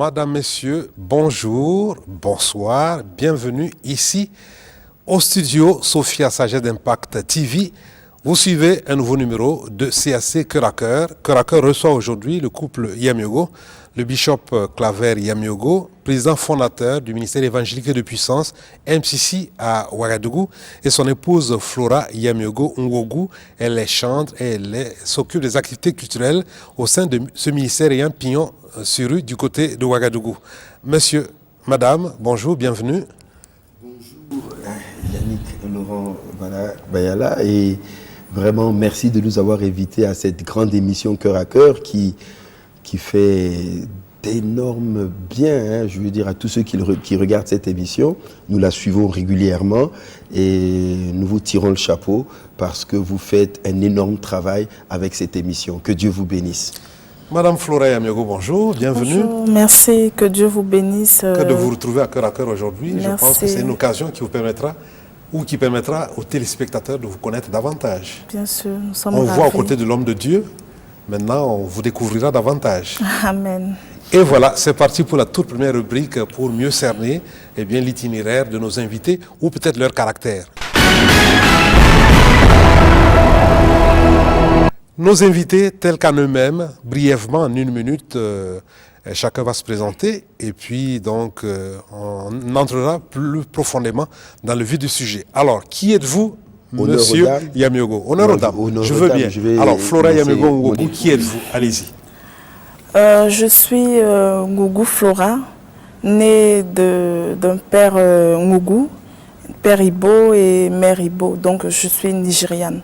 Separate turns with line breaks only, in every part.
Madame, Messieurs, bonjour, bonsoir, bienvenue ici au studio Sophia Sagesse d'Impact TV. Vous suivez un nouveau numéro de CAC Cœur à Cœur. Cœur à Cœur reçoit aujourd'hui le couple Yamiogo, le bishop Claver Yamiogo, président fondateur du ministère évangélique de puissance MCC à Ouagadougou, et son épouse Flora Yamiogo Ngogu. Elle est chante et elle s'occupe des activités culturelles au sein de ce ministère ayant pignon sur rue du côté de Ouagadougou. Monsieur, madame, bonjour, bienvenue.
Bonjour Yannick Laurent Bayala, et vraiment merci de nous avoir invités à cette grande émission Cœur à Cœur qui fait d'énormes bien, je veux dire, à tous ceux qui regardent cette émission. Nous la suivons régulièrement et nous vous tirons le chapeau parce que vous faites un énorme travail avec cette émission. Que Dieu vous bénisse.
Madame Flora Yamiogo, bonjour, bienvenue.
Bonjour, merci, que Dieu vous bénisse.
Que de vous retrouver à Cœur aujourd'hui.
Merci.
Je pense que c'est une occasion qui vous permettra ou qui permettra aux téléspectateurs de vous connaître davantage.
Bien sûr, nous sommes
On
ravis.
voit aux côtés de l'homme de Dieu. Maintenant, on vous découvrira davantage.
Amen.
Et voilà, c'est parti pour la toute première rubrique pour mieux cerner l'itinéraire de nos invités ou peut-être leur caractère. Nos invités, tels qu'en eux-mêmes, brièvement, en une minute, chacun va se présenter et puis donc on entrera plus profondément dans le vif du sujet. Alors, qui êtes-vous, Monsieur Yamiogo? Honneur aux dames. Je veux bien. Alors, Flora Yamiogo Ngogu, qui êtes-vous? Allez-y.
Je suis Ngogu Flora, née d'un père Ngogu, père Ibo et mère Ibo. Donc, je suis nigériane.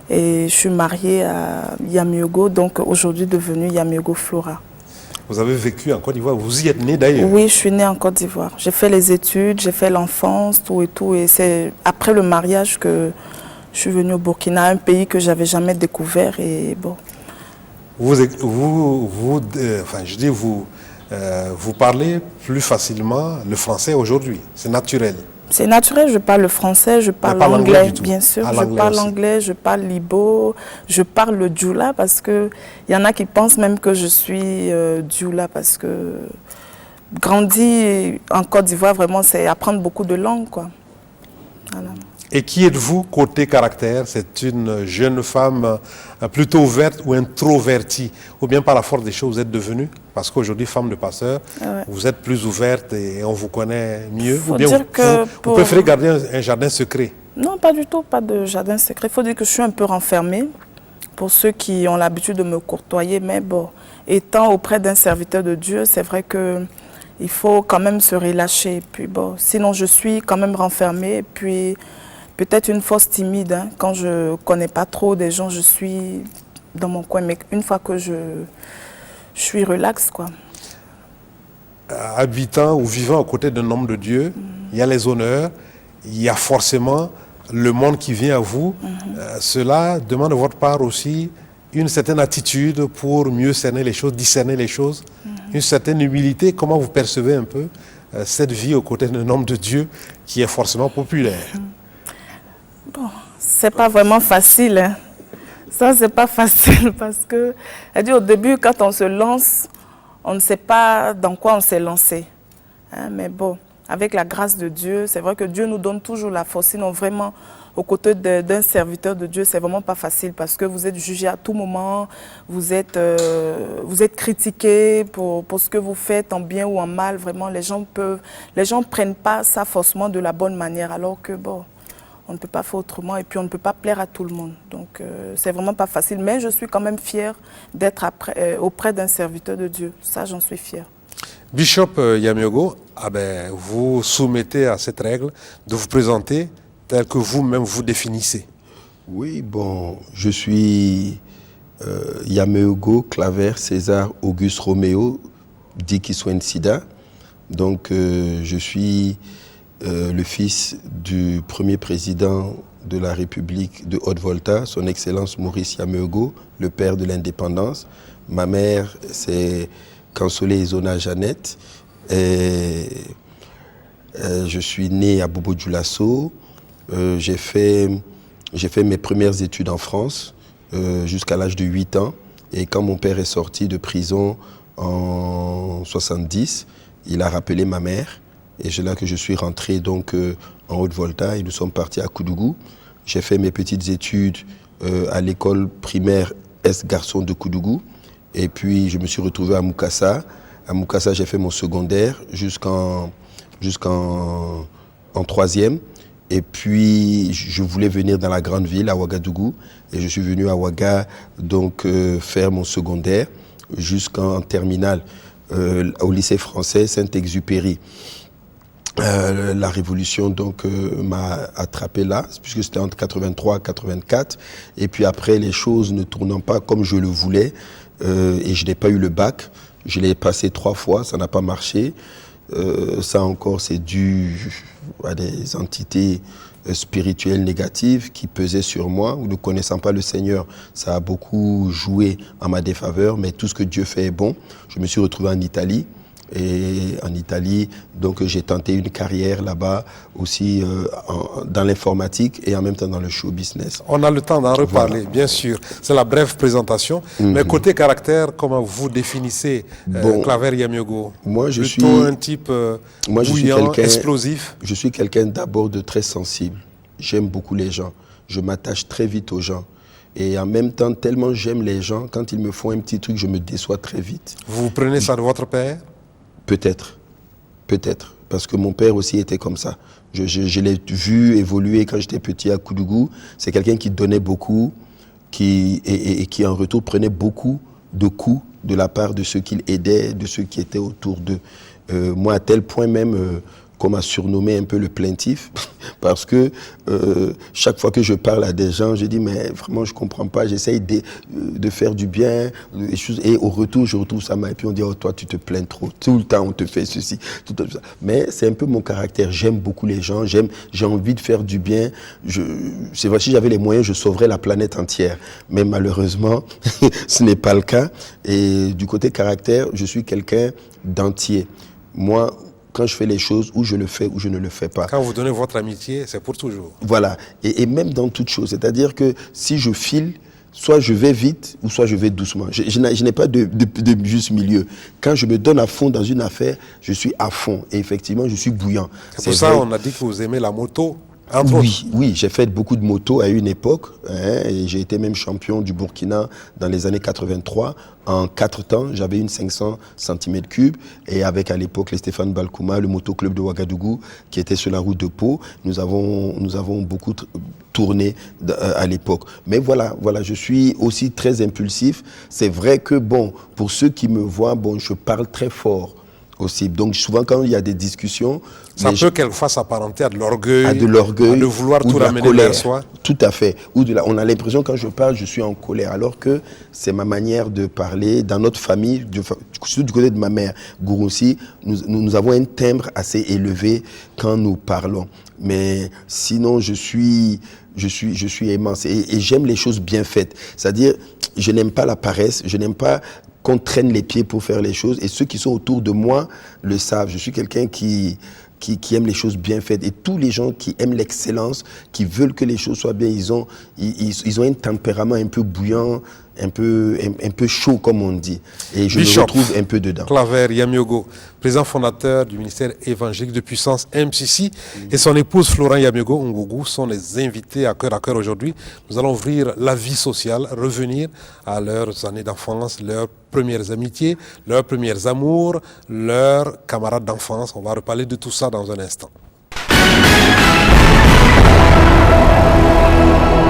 Et je suis mariée à Yamiogo, donc aujourd'hui devenue Yamiogo Flora.
Vous avez vécu en Côte d'Ivoire, vous y êtes née d'ailleurs?
Oui, je suis née en Côte d'Ivoire. J'ai fait les études, j'ai fait l'enfance, tout et tout. Et c'est après le mariage que je suis venue au Burkina, un pays que je n'avais jamais découvert. Et bon.
Vous parlez plus facilement le français aujourd'hui, c'est naturel.
C'est naturel, je parle le français, je parle l'anglais, bien sûr. Je parle l'anglais, je parle l'ibo, je parle le djoula parce qu'il y en a qui pensent même que je suis djoula parce que grandir en Côte d'Ivoire, vraiment, c'est apprendre beaucoup de langues, quoi. Voilà.
Et qui êtes-vous côté caractère? C'est une jeune femme plutôt ouverte ou introvertie? Ou bien par la force des choses, vous êtes devenue? Parce qu'aujourd'hui, femme de pasteur, ouais, vous êtes plus ouverte et on vous connaît mieux. Ou bien vous préférez garder un jardin secret? Non,
pas du tout, pas de jardin secret. Il faut dire que je suis un peu renfermée pour ceux qui ont l'habitude de me courtoyer. Mais bon, étant auprès d'un serviteur de Dieu, c'est vrai que il faut quand même se relâcher. Puis bon, sinon, je suis quand même renfermée. Puis peut-être une fausse timide, hein. Quand je ne connais pas trop des gens, je suis dans mon coin. Mais une fois que je suis relax, quoi.
Habitant ou vivant à côté d'un homme de Dieu, il y a les honneurs, il y a forcément le monde qui vient à vous. Cela demande de votre part aussi une certaine attitude pour mieux cerner les choses, discerner les choses, une certaine humilité. Comment vous percevez un peu cette vie aux côtés d'un homme de Dieu qui est forcément populaire?
Bon, c'est pas vraiment facile, hein. Ça, c'est pas facile parce que, au début, quand on se lance, on ne sait pas dans quoi on s'est lancé. Hein, mais bon, avec la grâce de Dieu, c'est vrai que Dieu nous donne toujours la force. Sinon, vraiment, aux côtés d'un serviteur de Dieu, c'est vraiment pas facile parce que vous êtes jugé à tout moment, vous êtes critiqué pour ce que vous faites en bien ou en mal. Vraiment, les gens prennent pas ça forcément de la bonne manière, alors que bon, on ne peut pas faire autrement et puis on ne peut pas plaire à tout le monde. Donc, c'est vraiment pas facile. Mais je suis quand même fière d'être auprès d'un serviteur de Dieu. Ça, j'en suis fière.
Bishop Yamiogo, vous soumettez à cette règle de vous présenter tel que vous-même vous définissez.
Oui, bon, je suis Yamiogo Claver César Auguste Roméo, dit Kiswen Sida. Donc, je suis le fils du premier président de la République de Haute-Volta, son Excellence Maurice Yamiogo, le père de l'indépendance. Ma mère, c'est Kansolé Ezona Jeannette. Et, je suis né à Bobo Dioulasso. J'ai fait mes premières études en France jusqu'à l'âge de 8 ans. Et quand mon père est sorti de prison, en 70. Il a rappelé ma mère et c'est là que je suis rentré donc en Haute-Volta et nous sommes partis à Koudougou. J'ai fait mes petites études à l'école primaire S-Garçon de Koudougou et puis je me suis retrouvé à Moukassa. À Moukassa, j'ai fait mon secondaire jusqu'en troisième. Et puis, je voulais venir dans la grande ville, à Ouagadougou. Et je suis venu à Ouaga, donc, faire mon secondaire jusqu'en terminale au lycée français Saint-Exupéry. La révolution donc m'a attrapé là, puisque c'était entre 83 et 84. Et puis après, les choses ne tournant pas comme je le voulais, et je n'ai pas eu le bac. Je l'ai passé 3 fois, ça n'a pas marché. Ça encore, c'est dû à des entités spirituelles négatives qui pesaient sur moi. Ne connaissant pas le Seigneur, ça a beaucoup joué en ma défaveur, mais tout ce que Dieu fait est bon. Je me suis retrouvé en Italie. Et en Italie, donc j'ai tenté une carrière là-bas aussi dans l'informatique et en même temps dans le show business.
On a le temps d'en reparler, voilà. Bien sûr. C'est la brève présentation. Mais côté caractère, comment vous définissez Claver Yamiogo?
Moi, je
suis un type bouillant, explosif.
Je suis quelqu'un d'abord de très sensible. J'aime beaucoup les gens. Je m'attache très vite aux gens. Et en même temps, tellement j'aime les gens, quand ils me font un petit truc, je me déçois très vite.
Vous prenez ça de votre père?
Peut-être, parce que mon père aussi était comme ça. Je l'ai vu évoluer quand j'étais petit à Koudougou. C'est quelqu'un qui donnait beaucoup et qui en retour prenait beaucoup de coups de la part de ceux qu'il aidait, de ceux qui étaient autour d'eux. Moi, à tel point même qu'on m'a surnommé un peu le plaintif, parce que chaque fois que je parle à des gens, je dis mais vraiment je comprends pas, j'essaye de faire du bien, et au retour je retrouve ça mal, et puis on dit oh toi tu te plains trop, tout le temps on te fait ceci, tout ça. Mais c'est un peu mon caractère, j'aime beaucoup les gens, j'ai envie de faire du bien, c'est vrai si j'avais les moyens je sauverais la planète entière, mais malheureusement ce n'est pas le cas, et du côté caractère je suis quelqu'un d'entier. Moi, quand je fais les choses, ou je le fais ou je ne le fais pas.
Quand vous donnez votre amitié, c'est pour toujours.
Voilà. Et même dans toute chose. C'est-à-dire que si je file, soit je vais vite ou soit je vais doucement. Je n'ai pas de juste milieu. Quand je me donne à fond dans une affaire, je suis à fond. Et effectivement, je suis bouillant.
C'est pour ça qu'on a dit que vous aimez la moto.
Oui, j'ai fait beaucoup de motos à une époque. Et j'ai été même champion du Burkina dans les années 83. En 4 temps, j'avais une 500 cm3. Et avec à l'époque les Stéphane Balkouma, le motoclub de Ouagadougou, qui était sur la route de Pau, nous avons beaucoup tourné à l'époque. Mais voilà, je suis aussi très impulsif. C'est vrai que pour ceux qui me voient, je parle très fort. Aussi. Donc souvent quand il y a des discussions...
Ça peut quelquefois s'apparenter à de l'orgueil,
à de
vouloir tout ramener vers soi.
Tout à fait. On a l'impression quand je parle, je suis en colère, alors que c'est ma manière de parler. Dans notre famille, surtout du côté de ma mère, Gouroussi, nous avons un timbre assez élevé quand nous parlons. Mais sinon, je suis aimant et j'aime les choses bien faites. C'est-à-dire, je n'aime pas la paresse, je n'aime pas qu'on traîne les pieds pour faire les choses. Et ceux qui sont autour de moi le savent. Je suis quelqu'un qui aime les choses bien faites. Et tous les gens qui aiment l'excellence, qui veulent que les choses soient bien, ils ont un tempérament un peu bouillant, un peu chaud, comme on dit. Et je me retrouve un peu dedans.
Claver Yamiogo, président fondateur du ministère évangélique de puissance MCC, et son épouse Florent Yamiogo Ngougou sont les invités à cœur aujourd'hui. Nous allons ouvrir la vie sociale, revenir à leurs années d'enfance, leurs premières amitiés, leurs premiers amours, leurs camarades d'enfance. On va reparler de tout ça dans un instant.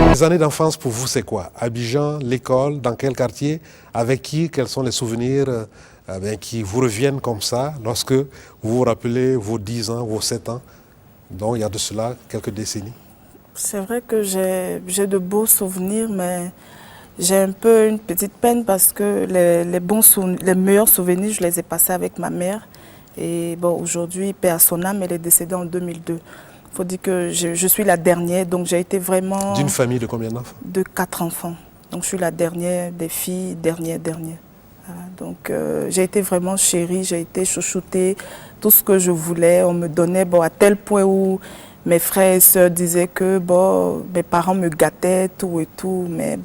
Les années d'enfance pour vous, c'est quoi? Abidjan, l'école, dans quel quartier? Avec qui? Quels sont les souvenirs qui vous reviennent comme ça lorsque vous vous rappelez vos 10 ans, vos 7 ans? Donc il y a de cela quelques décennies.
C'est vrai que j'ai de beaux souvenirs, mais j'ai un peu une petite peine parce que les meilleurs souvenirs, je les ai passés avec ma mère. Et aujourd'hui, paix à son âme, elle est décédée en 2002. Il faut dire que je suis la dernière, donc j'ai été vraiment...
D'une famille de combien d'enfants?
De 4 enfants. Donc je suis la dernière des filles, dernière. Voilà, donc j'ai été vraiment chérie, j'ai été chouchoutée, tout ce que je voulais, on me donnait, à tel point où mes frères et sœurs disaient que mes parents me gâtaient, tout et tout, mais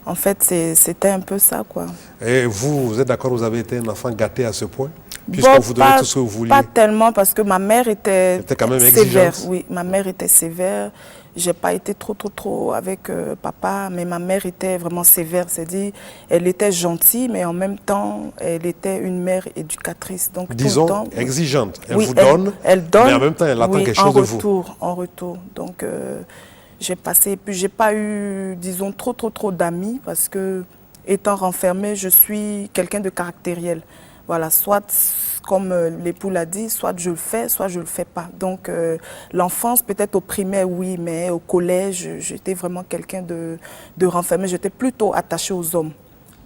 En fait, c'était un peu ça, quoi.
Et vous êtes d'accord, vous avez été un enfant gâté à ce point? Puisque
Bon,
vous donnez tout ce que vous vouliez.
Pas tellement, parce que ma mère était
quand même
sévère.
exigeante.
Oui, ma mère était sévère. J'ai pas été trop avec papa, mais ma mère était vraiment sévère. C'est-à-dire, elle était gentille, mais en même temps, elle était une mère éducatrice. Donc,
Disons,
tout le temps,
exigeante. Elle
oui,
vous donne,
elle donne,
mais en même temps, elle attend
oui,
quelque chose de vous.
En retour. Donc, j'ai passé, puis j'ai pas eu, disons, trop d'amis, parce que, étant renfermée, je suis quelqu'un de caractériel. Voilà, soit, comme l'époux l'a dit, soit je le fais, soit je le fais pas. Donc, l'enfance, peut-être au primaire, oui, mais au collège, j'étais vraiment quelqu'un de renfermé. J'étais plutôt attachée aux hommes.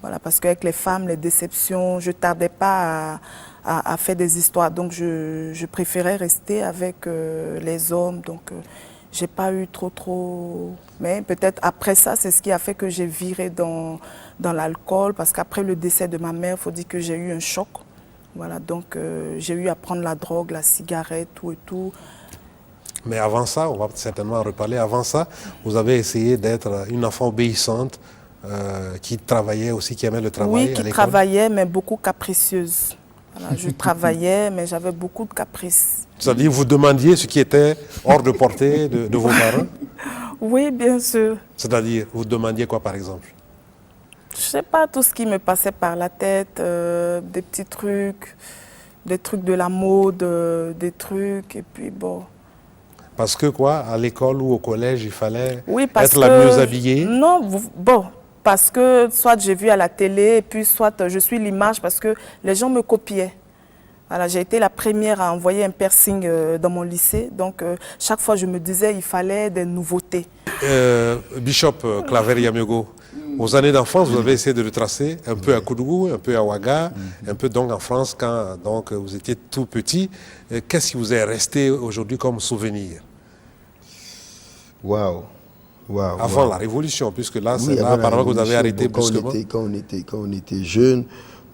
Voilà, parce qu'avec les femmes, les déceptions, je tardais pas à faire des histoires. Donc, je préférais rester avec les hommes. Donc, j'ai pas eu trop... Mais peut-être après ça, c'est ce qui a fait que j'ai viré dans l'alcool. Parce qu'après le décès de ma mère, il faut dire que j'ai eu un choc. Voilà, donc j'ai eu à prendre la drogue, la cigarette, tout et tout.
Mais avant ça, on va certainement en reparler, avant ça, vous avez essayé d'être une enfant obéissante, qui travaillait aussi, qui aimait le travail à
Oui,
l'école.
qui travaillait, mais beaucoup capricieuse. Voilà, je travaillais, mais j'avais beaucoup de caprices.
C'est-à-dire, vous demandiez ce qui était hors de portée de vos parents?
Oui, bien sûr.
C'est-à-dire, vous demandiez quoi, par exemple?
Je sais pas, tout ce qui me passait par la tête, des petits trucs, des trucs de la mode, des trucs, et puis bon.
Parce que quoi, à l'école ou au collège, il fallait
Oui, parce
être la mieux habillée?
Non, bon, parce que soit j'ai vu à la télé, et puis soit je suis l'image, parce que les gens me copiaient. Voilà, j'ai été la première à envoyer un piercing dans mon lycée, donc chaque fois je me disais il fallait des nouveautés.
Bishop Claver Yamego, aux années d'enfance, vous avez essayé de retracer un peu à Koudougou, un peu à Ouaga, un peu donc en France quand donc, vous étiez tout petit. Qu'est-ce qui vous est resté aujourd'hui comme souvenir?
Waouh.
Avant la Révolution, puisque là,
Oui,
c'est là apparemment que vous avez arrêté brusquement.
Quand on était jeune,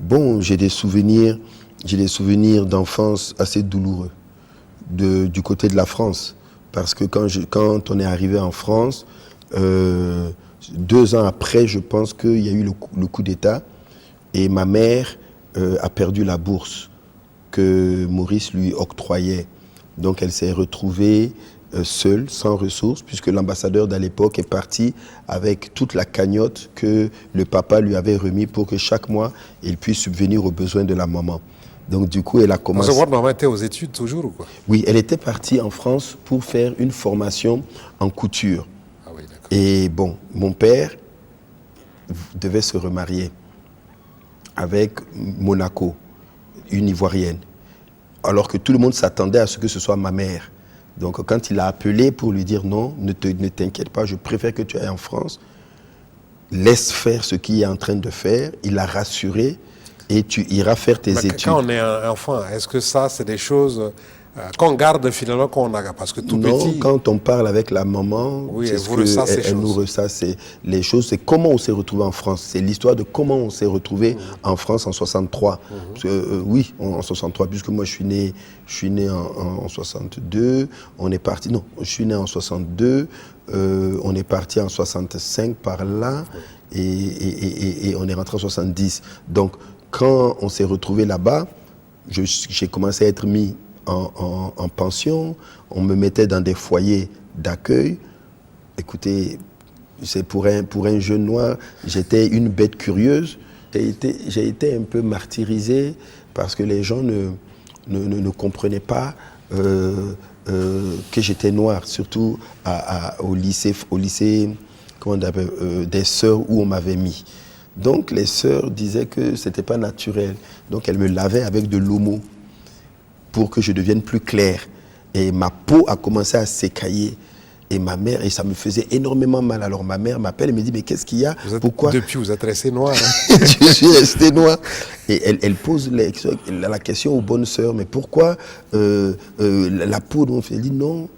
bon, j'ai des souvenirs d'enfance assez douloureux du côté de la France. Parce que quand on est arrivé en France, 2 ans après, je pense qu'il y a eu le coup d'État et ma mère a perdu la bourse que Maurice lui octroyait. Donc elle s'est retrouvée seule, sans ressources, puisque l'ambassadeur d'à l'époque est parti avec toute la cagnotte que le papa lui avait remis pour que chaque mois, il puisse subvenir aux besoins de la maman. Donc du coup, elle a commencé...
Votre maman était aux études toujours ou quoi?
Oui, elle était partie en France pour faire une formation en couture.
Ah oui, d'accord.
Et bon, mon père devait se remarier avec Monaco, une Ivoirienne, alors que tout le monde s'attendait à ce que ce soit ma mère. Donc quand il a appelé pour lui dire non, ne t'inquiète pas, je préfère que tu ailles en France, laisse faire ce qu'il est en train de faire, il l'a rassuré et tu iras faire tes études.
Quand on est un enfant, est-ce que ça, c'est des choses qu'on garde finalement, qu'on a? Parce que tout
non,
petit...
quand on parle avec la maman,
oui,
elle nous ressasse les choses. C'est comment on s'est retrouvé en France. C'est l'histoire de comment on s'est retrouvé en France en 63. Oui, en 63, puisque moi je suis né en 62. On est parti. Non, je suis né en 62. On est parti en 65 par là, et on est rentré en 70. Donc, quand on s'est retrouvé là-bas, j'ai commencé à être mis en pension, on me mettait dans des foyers d'accueil. Écoutez, c'est pour un jeune noir, j'étais une bête curieuse. J'ai été un peu martyrisé parce que les gens ne comprenaient pas que j'étais noir, surtout au lycée comment on appelle, des sœurs où on m'avait mis. Donc les sœurs disaient que c'était pas naturel. Donc elles me lavaient avec de l'omo pour que je devienne plus clair. Et ma peau a commencé à s'écailler. Et ma mère, et ça me faisait énormément mal. Alors ma mère m'appelle et me dit, mais qu'est-ce qu'il y a? Pourquoi?
Depuis, vous êtes resté noir. Hein?
Je suis resté noir. Et elle pose la question aux bonnes sœurs, mais pourquoi la peau? Donc elle dit non.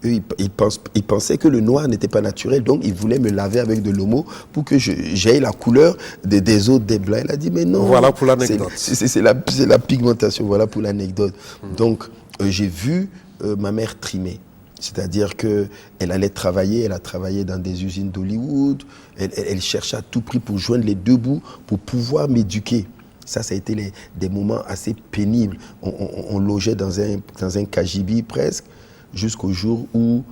Eux, ils pensaient que le noir n'était pas naturel, donc ils voulaient me laver avec de l'omo pour que j'aie la couleur des autres des blancs. Elle a dit, mais non.
Voilà pour l'anecdote.
C'est la pigmentation, voilà pour l'anecdote. Donc j'ai vu ma mère trimer. C'est-à-dire qu'elle allait travailler, elle a travaillé dans des usines d'Hollywood, elle cherchait à tout prix pour joindre les deux bouts, pour pouvoir m'éduquer. Ça a été des moments assez pénibles. On logeait dans un cagibi presque, jusqu'au jour où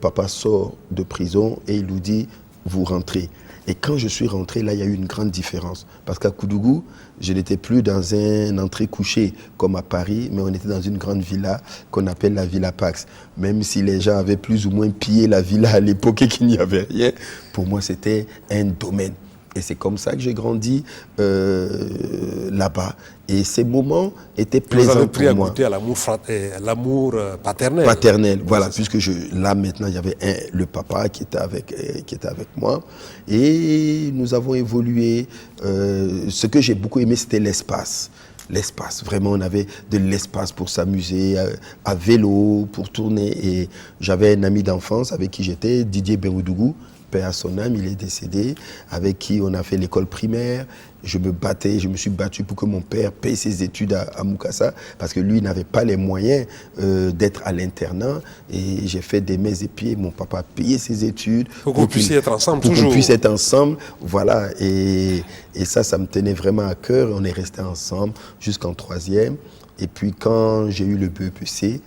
papa sort de prison et il nous dit « vous rentrez ». Et quand je suis rentré, là, il y a eu une grande différence. Parce qu'à Koudougou, je n'étais plus dans un entrée couché comme à Paris, mais on était dans une grande villa qu'on appelle la Villa Pax. Même si les gens avaient plus ou moins pillé la villa à l'époque et qu'il n'y avait rien, pour moi, c'était un domaine. Et c'est comme ça que j'ai grandi là-bas. Et ces moments étaient plaisants pour moi. Vous avez
pris à goûter à l'amour paternel.
Paternel, voilà. Puisque là, maintenant, il y avait le papa qui était avec moi. Et nous avons évolué. Ce que j'ai beaucoup aimé, c'était l'espace. L'espace, vraiment, on avait de l'espace pour s'amuser, à vélo, pour tourner. Et j'avais un ami d'enfance avec qui j'étais, Didier Beroudougou, paix à son âme, il est décédé, avec qui on a fait l'école primaire. Je me suis battu pour que mon père paye ses études à Moukassa, parce que lui n'avait pas les moyens d'être à l'internat. Et j'ai fait des mains et pieds, mon papa a payé ses études.
Pour qu'on puisse être ensemble
pour
toujours.
Qu'on puisse être ensemble, voilà. Et ça me tenait vraiment à cœur. On est restés ensemble jusqu'en 3e. Et puis quand j'ai eu le BEPC,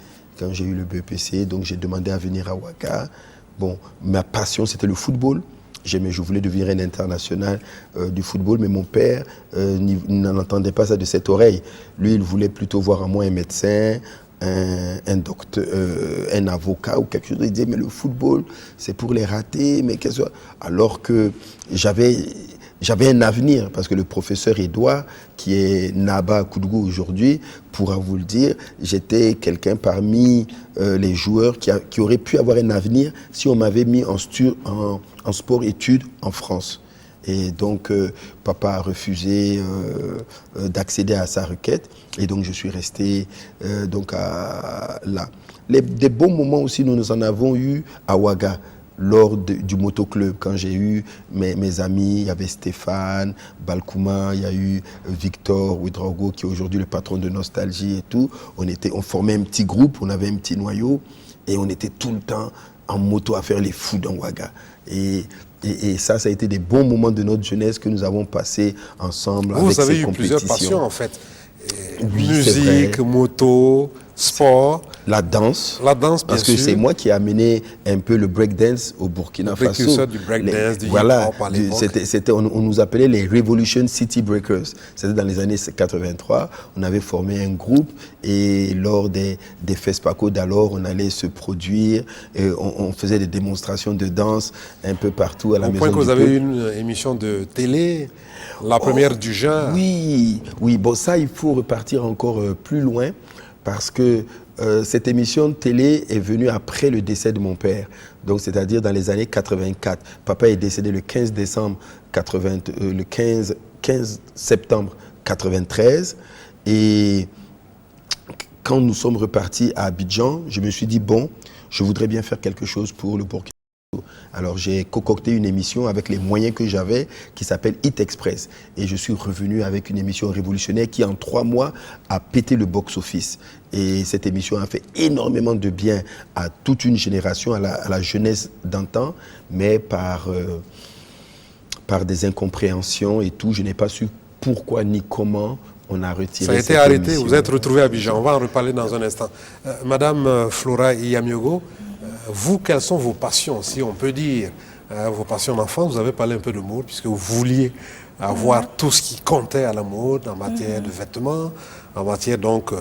donc j'ai demandé à venir à Ouaga. Bon, ma passion, c'était le football. Je voulais devenir un international du football, mais mon père n'en entendait pas ça de cette oreille. Lui, il voulait plutôt voir en moi un médecin, un docteur, un avocat ou quelque chose. Il disait, mais le football, c'est pour les ratés. Mais qu'est-ce que... Alors que j'avais un avenir, parce que le professeur Edouard, qui est Naba à Koudougou aujourd'hui, pourra vous le dire, j'étais quelqu'un parmi les joueurs qui aurait pu avoir un avenir si on m'avait mis en sport-études en France. Et donc, papa a refusé d'accéder à sa requête, et donc je suis resté là. Des bons moments aussi, nous en avons eu à Ouaga. Lors du motoclub, quand j'ai eu mes amis, il y avait Stéphane, Balkouma, il y a eu Victor Ouedraogo, qui est aujourd'hui le patron de Nostalgie et tout. On formait un petit groupe, on avait un petit noyau, et on était tout le temps en moto à faire les fous dans Ouaga. Et ça a été des bons moments de notre jeunesse que nous avons passés ensemble avec ces compétitions. Vous avez eu plusieurs passions,
en fait. Oui, musique, moto, sport.
La danse,
bien sûr.
Parce que c'est moi qui ai amené un peu le breakdance au Burkina Faso.
Le du breakdance, du hip-hop à l'époque.
On nous appelait les Revolution City Breakers. C'était dans les années 83. On avait formé un groupe et lors des FESPACO d'alors, on allait se produire. Et on faisait des démonstrations de danse un peu partout à la maison.
Au point que vous avez une émission de télé, la première du genre.
Oui. Bon, ça, il faut repartir encore plus loin parce que cette émission de télé est venue après le décès de mon père. Donc, c'est-à-dire dans les années 84. Papa est décédé le 15 septembre 93. Et quand nous sommes repartis à Abidjan, je me suis dit, bon, je voudrais bien faire quelque chose pour le Burkina Faso. Alors, j'ai concocté une émission avec les moyens que j'avais qui s'appelle Hit Express. Et je suis revenu avec une émission révolutionnaire qui, en 3 mois, a pété le box-office. Et cette émission a fait énormément de bien à toute une génération, à la jeunesse d'antan, mais par des incompréhensions et tout, je n'ai pas su pourquoi ni comment on a retiré
ça a été arrêté, émission. Vous êtes retrouvé à Abidjan, on va en reparler dans un instant. Madame Flora Iyamiogo, vous, quelles sont vos passions, si on peut dire, vos passions d'enfance? Vous avez parlé un peu de mode, puisque vous vouliez avoir tout ce qui comptait à la mode, en matière de vêtements, en matière donc...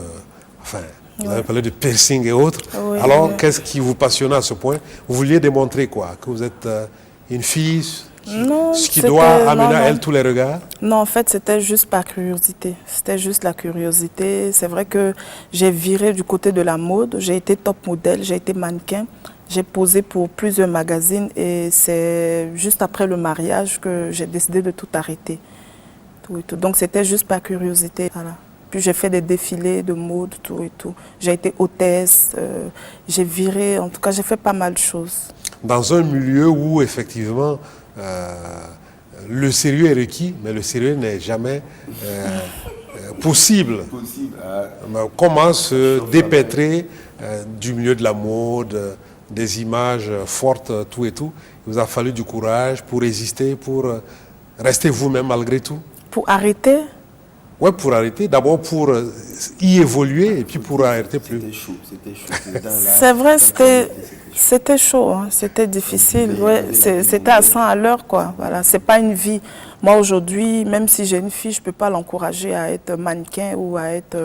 vous avez parlé de piercing et autres.
Oui,
alors, qu'est-ce qui vous passionnait à ce point? Vous vouliez démontrer quoi? Que vous êtes une fille qui doit amener à elle tous les regards?
Non, en fait, c'était juste par curiosité. C'était juste la curiosité. C'est vrai que j'ai viré du côté de la mode. J'ai été top modèle, j'ai été mannequin. J'ai posé pour plusieurs magazines et c'est juste après le mariage que j'ai décidé de tout arrêter. Donc, c'était juste par curiosité. Voilà. Puis j'ai fait des défilés de mode, tout et tout. J'ai été hôtesse, j'ai viré, en tout cas j'ai fait pas mal de choses.
Dans un milieu où effectivement le sérieux est requis, mais le sérieux n'est jamais possible. Comment se dépêtrer du milieu de la mode, des images fortes, tout et tout. Il vous a fallu du courage pour résister, pour rester vous-même malgré tout.
Pour arrêter?
Oui, pour arrêter. D'abord pour y évoluer et puis pour arrêter plus.
C'était chaud.
C'est vrai, c'était chaud, hein, c'était difficile. Ouais, c'était à 100 à l'heure, quoi. Voilà, c'est pas une vie. Moi, aujourd'hui, même si j'ai une fille, je ne peux pas l'encourager à être mannequin ou à être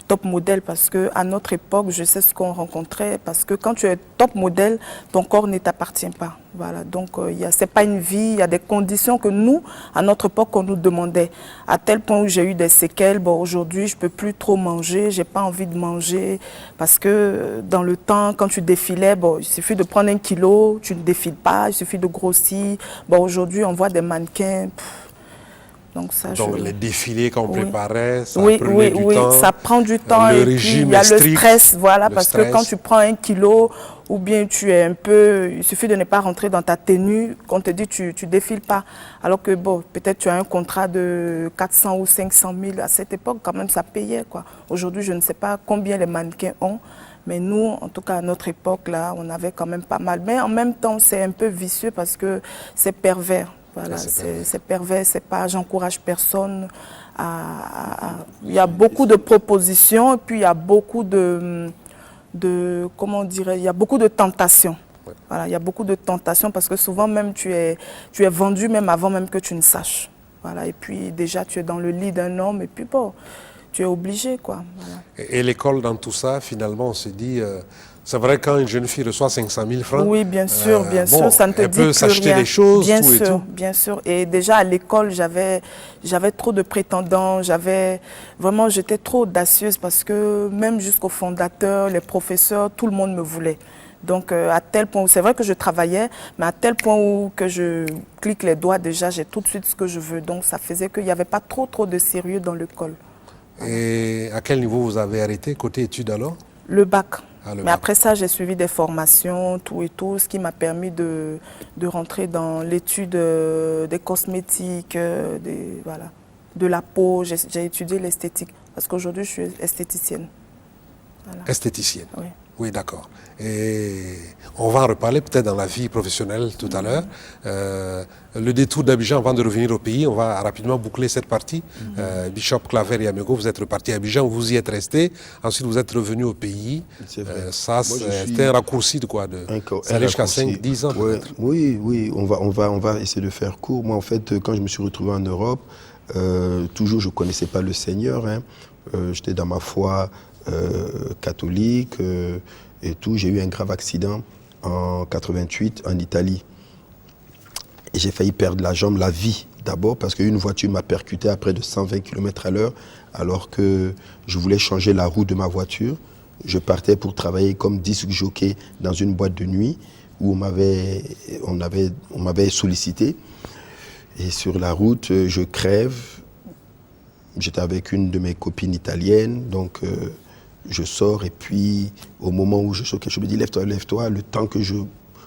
top modèle parce qu'à notre époque, je sais ce qu'on rencontrait. Parce que quand tu es top modèle, ton corps ne t'appartient pas. Voilà, donc ce n'est pas une vie, il y a des conditions que nous, à notre époque, on nous demandait. À tel point où j'ai eu des séquelles, bon, aujourd'hui, je ne peux plus trop manger, je n'ai pas envie de manger. Parce que dans le temps, quand tu défilais, bon, il suffit de prendre 1 kilo, tu ne défiles pas, il suffit de grossir. Bon, aujourd'hui, on voit des mannequins. Donc
les défilés qu'on préparait, ça
prenait
du temps.
Ça prend du temps.
Le
et
régime
puis, il y a
strict,
le stress, voilà, parce
stress.
que quand tu prends 1 kilo, ou bien tu es un peu, il suffit de ne pas rentrer dans ta tenue, qu'on te dit tu défiles pas. Alors que bon, peut-être tu as un contrat de 400 ou 500 000 à cette époque, quand même ça payait, quoi. Aujourd'hui, je ne sais pas combien les mannequins ont, mais nous, en tout cas à notre époque, là, on avait quand même pas mal. Mais en même temps, c'est un peu vicieux parce que c'est pervers. Voilà, c'est pervers, c'est pas, j'encourage personne il y a beaucoup de propositions et puis il y a beaucoup comment dirais, il y a beaucoup de tentations. Ouais. Voilà, il y a beaucoup de tentations parce que souvent même tu es vendu même avant même que tu ne saches. Voilà, et puis déjà tu es dans le lit d'un homme et puis bon, tu es obligé, quoi. Voilà.
Et l'école dans tout ça, finalement, on se dit... c'est vrai, quand une jeune fille reçoit 500 000 francs,
oui, bien sûr, ça ne te dit plus rien.
Elle peut s'acheter des choses,
bien
tout
sûr,
et tout.
Bien sûr. Et déjà à l'école, j'avais trop de prétendants. Vraiment, j'étais trop audacieuse parce que même jusqu'aux fondateurs, les professeurs, tout le monde me voulait. Donc à tel point où c'est vrai que je travaillais, mais à tel point où que je clique les doigts déjà, j'ai tout de suite ce que je veux. Donc ça faisait qu'il n'y avait pas trop de sérieux dans l'école.
Et à quel niveau vous avez arrêté, côté études alors?
Le bac.
Mais
bac. Après ça, j'ai suivi des formations, tout et tout, ce qui m'a permis de rentrer dans l'étude des cosmétiques, voilà, de la peau. J'ai étudié l'esthétique parce qu'aujourd'hui, je suis esthéticienne. Voilà.
Esthéticienne?
Oui.
Oui, d'accord. Et on va en reparler peut-être dans la vie professionnelle tout à l'heure. Le détour d'Abidjan, avant de revenir au pays, on va rapidement boucler cette partie. Bishop, Claver et Yamego, vous êtes repartis à Abidjan, vous y êtes restés. Ensuite, vous êtes revenus au pays.
C'est vrai.
Ça, c'était un raccourci de quoi? Ça allait jusqu'à 5-10 ans peut-être.
Oui, on va essayer de faire court. Moi, en fait, quand je me suis retrouvé en Europe, toujours, je ne connaissais pas le Seigneur. Hein. J'étais dans ma foi catholique et tout. J'ai eu un grave accident en 88 en Italie. Et j'ai failli perdre la jambe, la vie d'abord, parce qu'une voiture m'a percuté à près de 120 km/h, alors que je voulais changer la roue de ma voiture. Je partais pour travailler comme disc jockey dans une boîte de nuit où on m'avait sollicité. Et sur la route, je crève. J'étais avec une de mes copines italiennes, donc je sors et puis au moment où je choque, je me dis lève-toi, le temps que je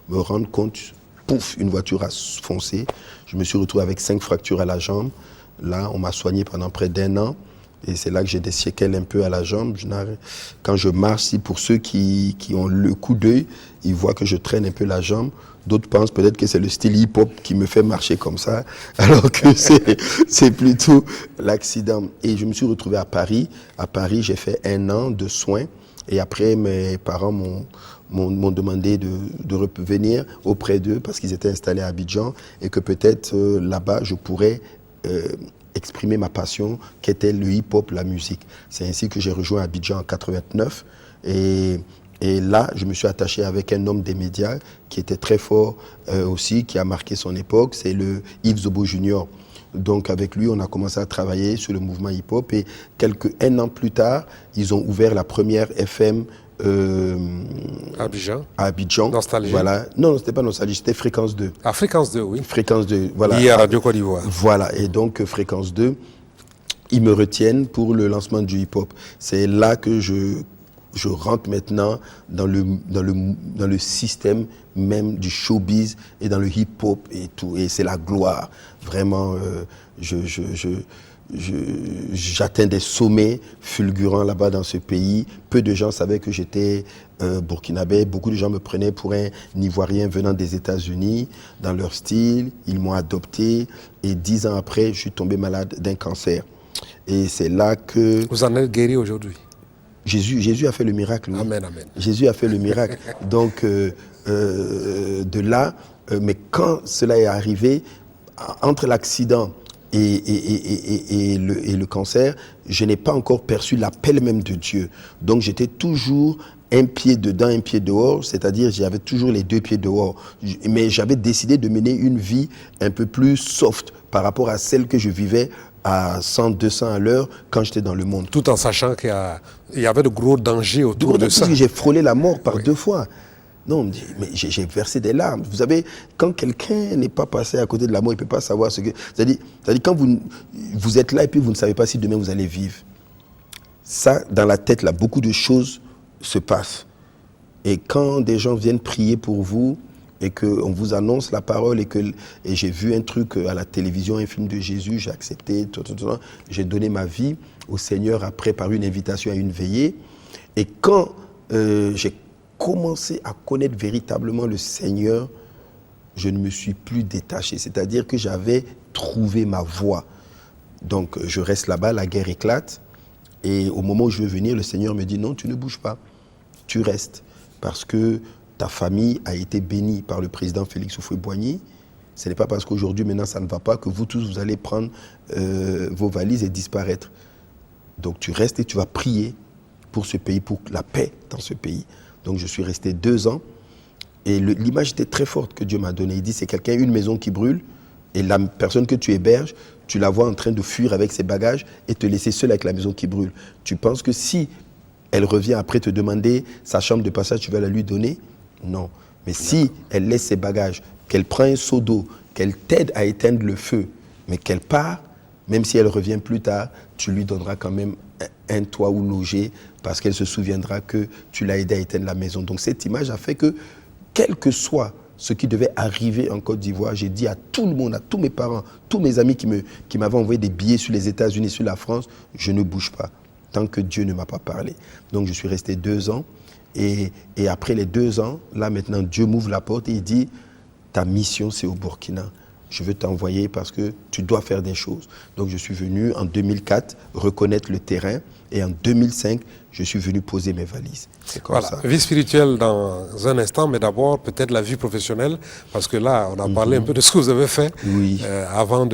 me rende compte, pouf, une voiture a foncé. Je me suis retrouvé avec 5 fractures à la jambe. Là, on m'a soigné pendant près d'1 an. Et c'est là que j'ai des séquelles un peu à la jambe. Quand je marche, pour ceux qui ont le coup d'œil, ils voient que je traîne un peu la jambe. D'autres pensent peut-être que c'est le style hip-hop qui me fait marcher comme ça, alors que c'est plutôt l'accident. Et je me suis retrouvé à Paris. À Paris, j'ai fait 1 an de soins. Et après, mes parents m'ont demandé de revenir auprès d'eux parce qu'ils étaient installés à Abidjan et que peut-être là-bas, je pourrais exprimer ma passion qui était le hip-hop, la musique. C'est ainsi que j'ai rejoint Abidjan en 89 et là, je me suis attaché avec un homme des médias qui était très fort aussi, qui a marqué son époque, c'est le Yves Zobo Junior. Donc avec lui, on a commencé à travailler sur le mouvement hip-hop et 1 an plus tard, ils ont ouvert la première FM
à Abidjan. Nostalgie.
Voilà. Non, c'était pas Nostalgie, c'était Fréquence 2.
Ah, Fréquence 2, oui.
Fréquence 2, voilà.
Lié à Radio Côte d'Ivoire.
Voilà, et donc Fréquence 2, ils me retiennent pour le lancement du hip-hop. C'est là que je je rentre maintenant dans le système même du showbiz et dans le hip-hop et tout. Et c'est la gloire. Vraiment, j'atteins des sommets fulgurants là-bas dans ce pays. Peu de gens savaient que j'étais burkinabé. Beaucoup de gens me prenaient pour un Ivoirien venant des États-Unis. Dans leur style, ils m'ont adopté. Et 10 ans après, je suis tombé malade d'un cancer. Et c'est là que...
Vous en êtes guéri aujourd'hui?
Jésus a fait le miracle. Oui.
Amen, amen.
Jésus a fait le miracle. Donc, de là, mais quand cela est arrivé, entre l'accident et le cancer, je n'ai pas encore perçu l'appel même de Dieu. Donc, j'étais toujours un pied dedans, un pied dehors, c'est-à-dire j'avais toujours les deux pieds dehors. Mais j'avais décidé de mener une vie un peu plus soft par rapport à celle que je vivais à 100, 200 à l'heure quand j'étais dans le monde.
Tout en sachant qu'il y avait de gros dangers autour de ça.
J'ai frôlé la mort par 2 fois. Non, mais j'ai versé des larmes. Vous savez, quand quelqu'un n'est pas passé à côté de la mort, il ne peut pas savoir ce que... C'est-à-dire quand vous êtes là et puis vous ne savez pas si demain vous allez vivre. Ça, dans la tête, là, beaucoup de choses se passent. Et quand des gens viennent prier pour vous et qu'on vous annonce la parole et j'ai vu un truc à la télévision, un film de Jésus, j'ai accepté, j'ai donné ma vie au Seigneur après par une invitation à une veillée. Et quand j'ai commencé à connaître véritablement le Seigneur, je ne me suis plus détaché. C'est-à-dire que j'avais trouvé ma voie. Donc je reste là-bas, la guerre éclate. Et au moment où je veux venir, le Seigneur me dit non, tu ne bouges pas, tu restes. Parce que ta famille a été bénie par le président Félix Houphouët-Boigny. Ce n'est pas parce qu'aujourd'hui, maintenant, ça ne va pas que vous tous, vous allez prendre vos valises et disparaître. Donc tu restes et tu vas prier pour ce pays, pour la paix dans ce pays. Donc je suis resté 2 ans et l'image était très forte que Dieu m'a donnée. Il dit, c'est quelqu'un, une maison qui brûle et la personne que tu héberges, tu la vois en train de fuir avec ses bagages et te laisser seul avec la maison qui brûle. Tu penses que si elle revient après te demander sa chambre de passage, tu vas la lui donner? Non. Mais si elle laisse ses bagages, qu'elle prend un seau d'eau, qu'elle t'aide à éteindre le feu, mais qu'elle part, même si elle revient plus tard, tu lui donneras quand même un toit où loger parce qu'elle se souviendra que tu l'as aidé à éteindre la maison. Donc cette image a fait que, quel que soit ce qui devait arriver en Côte d'Ivoire, j'ai dit à tout le monde, à tous mes parents, tous mes amis qui m'avaient envoyé des billets sur les États-Unis, sur la France, je ne bouge pas tant que Dieu ne m'a pas parlé. Donc je suis resté 2 ans et après les 2 ans, là maintenant Dieu m'ouvre la porte et il dit, ta mission c'est au Burkina. Je veux t'envoyer parce que tu dois faire des choses. Donc je suis venu en 2004 reconnaître le terrain et en 2005, je suis venu poser mes valises. C'est comme ça.
Vie spirituelle dans un instant, mais d'abord peut-être la vie professionnelle, parce que là, on a parlé un peu de ce que vous avez fait avant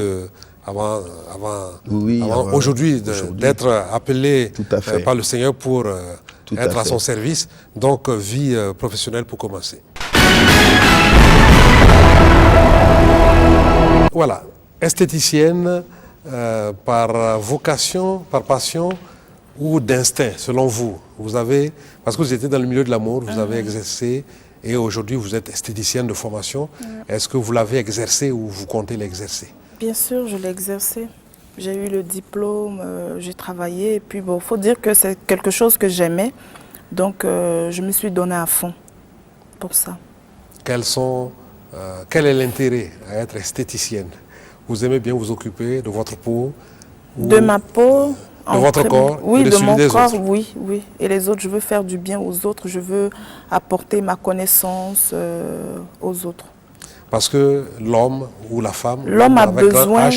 aujourd'hui d'être appelé par le Seigneur pour être à son service. Donc, vie professionnelle pour commencer. Voilà, esthéticienne par vocation, par passion ou d'instinct, selon vous. Vous avez, parce que vous étiez dans le milieu de l'amour, vous avez exercé et aujourd'hui vous êtes esthéticienne de formation. Est-ce que vous l'avez exercé ou vous comptez l'exercer?
Bien sûr, je l'ai exercé. J'ai eu le diplôme, j'ai travaillé et puis bon, faut dire que c'est quelque chose que j'aimais. Donc je me suis donnée à fond pour ça.
Quel est l'intérêt à être esthéticienne? Vous aimez bien vous occuper de votre peau?
De ma peau?
De votre corps?
Oui, de mon corps,
autres.
oui. Et les autres, je veux faire du bien aux autres, je veux apporter ma connaissance aux autres.
Parce que l'homme ou la femme,
l'homme a besoin,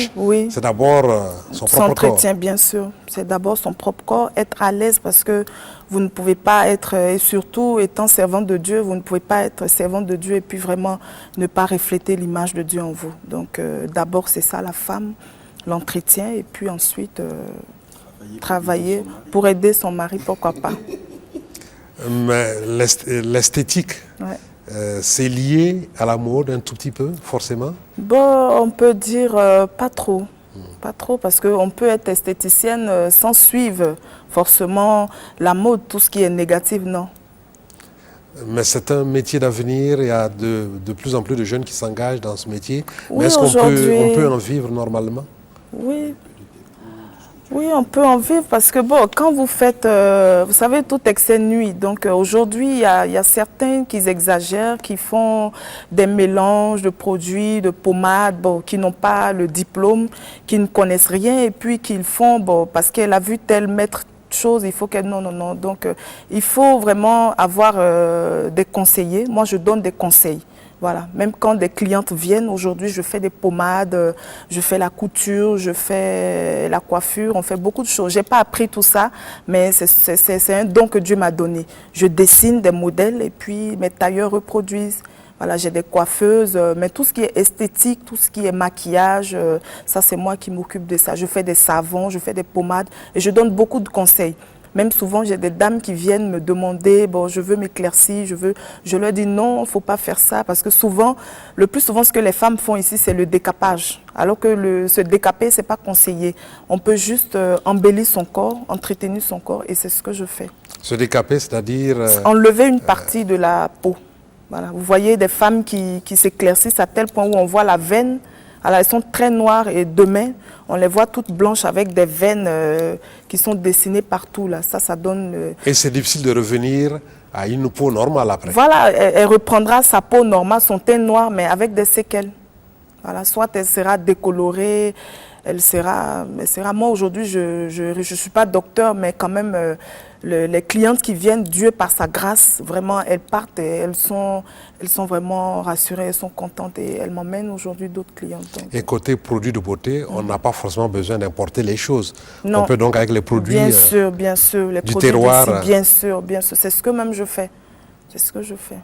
c'est d'abord son propre corps.
S'entretient, bien sûr. C'est d'abord son propre corps, être à l'aise parce que vous ne pouvez pas être, et surtout étant servante de Dieu, vous ne pouvez pas être servante de Dieu et puis vraiment ne pas refléter l'image de Dieu en vous. Donc d'abord c'est ça la femme, l'entretien et puis ensuite travailler pour aider son mari, pourquoi pas.
Mais l'esthétique, c'est lié à la mode un tout petit peu, forcément?
Bon, on peut dire pas trop. Pas trop, parce qu'on peut être esthéticienne sans suivre forcément la mode, tout ce qui est négatif, non.
Mais c'est un métier d'avenir, il y a de plus en plus de jeunes qui s'engagent dans ce métier.
Oui,
mais est-ce qu'on peut en vivre normalement?
Oui. Oui, on peut en vivre parce que bon, quand vous faites, vous savez, tout excès nuit. Donc aujourd'hui, il y a certains qui exagèrent, qui font des mélanges de produits, de pommades, bon, qui n'ont pas le diplôme, qui ne connaissent rien et puis qu'ils font, bon, parce qu'elle a vu tel maître chose, il faut qu'elle... Non, non, non. Donc il faut vraiment avoir des conseillers. Moi, je donne des conseils. Voilà, même quand des clientes viennent, aujourd'hui, je fais des pommades, je fais la couture, je fais la coiffure, on fait beaucoup de choses. Je n'ai pas appris tout ça, mais c'est un don que Dieu m'a donné. Je dessine des modèles et puis mes tailleurs reproduisent. Voilà, j'ai des coiffeuses, mais tout ce qui est esthétique, tout ce qui est maquillage, ça c'est moi qui m'occupe de ça. Je fais des savons, je fais des pommades et je donne beaucoup de conseils. Même souvent, j'ai des dames qui viennent me demander, bon, je veux m'éclaircir, je leur dis non, il ne faut pas faire ça. Parce que souvent, le plus souvent, ce que les femmes font ici, c'est le décapage. Alors que se décaper, ce n'est pas conseillé. On peut juste embellir son corps, entretenir son corps, et c'est ce que je fais.
Se décaper, c'est-à-dire...
enlever une partie de la peau. Voilà. Vous voyez des femmes qui s'éclaircissent à tel point où on voit la veine. Alors, elles sont très noires et demain, on les voit toutes blanches avec des veines qui sont dessinées partout. Là. Ça donne...
Et c'est difficile de revenir à une peau normale après.
Voilà, elle reprendra sa peau normale, son teint noir, mais avec des séquelles. Voilà, soit elle sera décolorée, elle sera... Moi, aujourd'hui, je ne suis pas docteur, mais quand même, les clientes qui viennent, Dieu par sa grâce, vraiment, elles partent et elles sont vraiment rassurées, elles sont contentes et elles m'emmènent aujourd'hui d'autres clientes. Donc.
Et côté produits de beauté, on n'a pas forcément besoin d'importer les choses.
Non.
On peut donc avec les produits
bien sûr, les
du
produits
terroir.
bien sûr, c'est ce que même je fais. C'est ce que je fais.